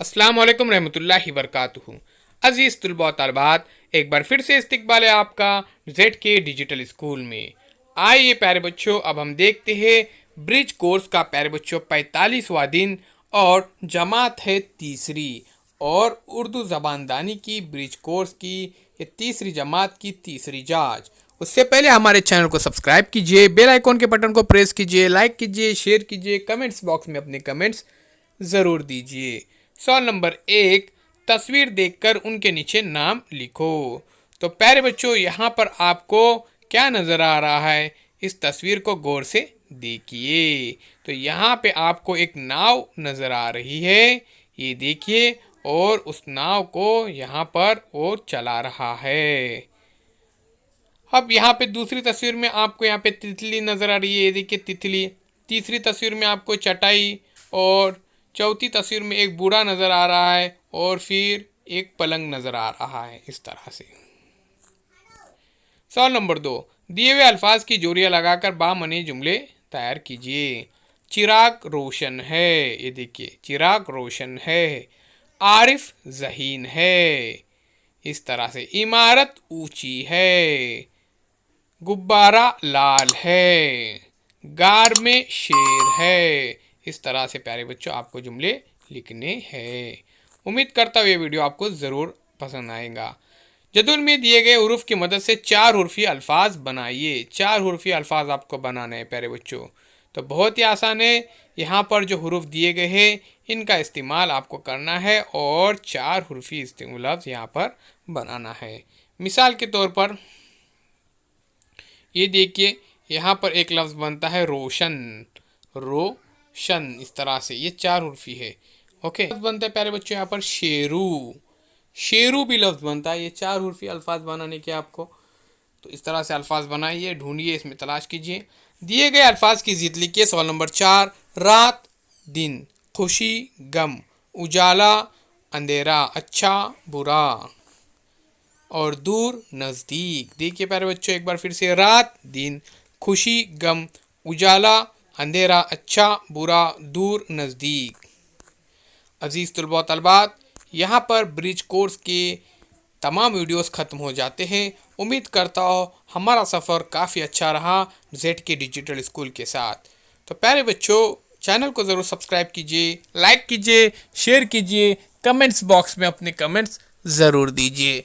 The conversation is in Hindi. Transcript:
अस्सलाम वालेकुम रहमतुल्लाहि वबरकातुहू। अजीज़ तुलबा तलबात, एक बार फिर से इस्तकबाल है आपका जेड के डिजिटल स्कूल में। आइए प्यारे बच्चों, अब हम देखते हैं ब्रिज कोर्स का प्यारे बच्चों 45वां दिन और जमात है तीसरी और उर्दू ज़बानदानी की ब्रिज कोर्स की ये तीसरी जमात की तीसरी जांच। उससे पहले हमारे चैनल को सब्सक्राइब कीजिए, बेल आइकॉन के बटन को प्रेस कीजिए, लाइक कीजिए, शेयर कीजिए, कमेंट्स बॉक्स में अपने कमेंट्स ज़रूर दीजिए। सवाल नंबर 1, तस्वीर देखकर उनके नीचे नाम लिखो। तो प्यारे बच्चों, यहाँ पर आपको क्या नज़र आ रहा है? इस तस्वीर को गौर से देखिए। तो यहाँ पे आपको एक नाव नज़र आ रही है, ये देखिए, और उस नाव को यहाँ पर वो चला रहा है। अब यहाँ पे दूसरी तस्वीर में आपको यहाँ पे तितली नज़र आ रही है, ये देखिए तितली। तीसरी तस्वीर में आपको चटाई और चौथी तस्वीर में एक बूढ़ा नज़र आ रहा है और फिर एक पलंग नज़र आ रहा है, इस तरह से। सवाल नंबर 2, दिए हुए अल्फाज की जोड़ियाँ लगाकर बामनी जुमले तैयार कीजिए। चिराग रोशन है, ये देखिए चिराग रोशन है। आरिफ ज़हीन है, इस तरह से। इमारत ऊंची है। गुब्बारा लाल है। गार में शेर है। इस तरह से प्यारे बच्चों आपको जुमले लिखने हैं। उम्मीद करता हूँ ये वीडियो आपको ज़रूर पसंद आएगा। जदुल में दिए गए हुरूफ की मदद से 4 हुर्फी अल्फाज बनाइए। 4 हुर्फी अल्फाज आपको बनाने हैं प्यारे बच्चों। तो बहुत ही आसान है। यहाँ पर जो हुरूफ दिए गए हैं इनका इस्तेमाल आपको करना है और 4 हुर्फी लफ्ज़ यहाँ पर बनाना है। मिसाल के तौर पर ये देखिए, यहाँ पर एक लफ्ज़ बनता है रोशन। रोशन, इस तरह से ये 4 हुर्फी है। ओके, बनता है प्यारे बच्चों यहाँ पर शेरू। शेरू भी लफ्ज़ बनता है। ये 4 हुर्फी अल्फाज बनाने के आपको। तो इस तरह से अल्फाज बनाइए, ढूंढिए, इसमें तलाश कीजिए। दिए गए अल्फाज की ज़िद लिखिए। सवाल नंबर 4, रात दिन, खुशी गम, उजाला अंधेरा, अच्छा बुरा और दूर नज़दीक। देखिए प्यारे बच्चों एक बार फिर से, रात दिन, खुशी गम, उजाला अंधेरा, अच्छा बुरा, दूर नज़दीक। अजीज़ तुलबा तलबात, यहाँ पर ब्रिज कोर्स के तमाम वीडियोस ख़त्म हो जाते हैं। उम्मीद करता हूँ हमारा सफ़र काफ़ी अच्छा रहा जेड के डिजिटल स्कूल के साथ। तो प्यारे बच्चों, चैनल को ज़रूर सब्सक्राइब कीजिए, लाइक कीजिए, शेयर कीजिए, कमेंट्स बॉक्स में अपने कमेंट्स ज़रूर दीजिए।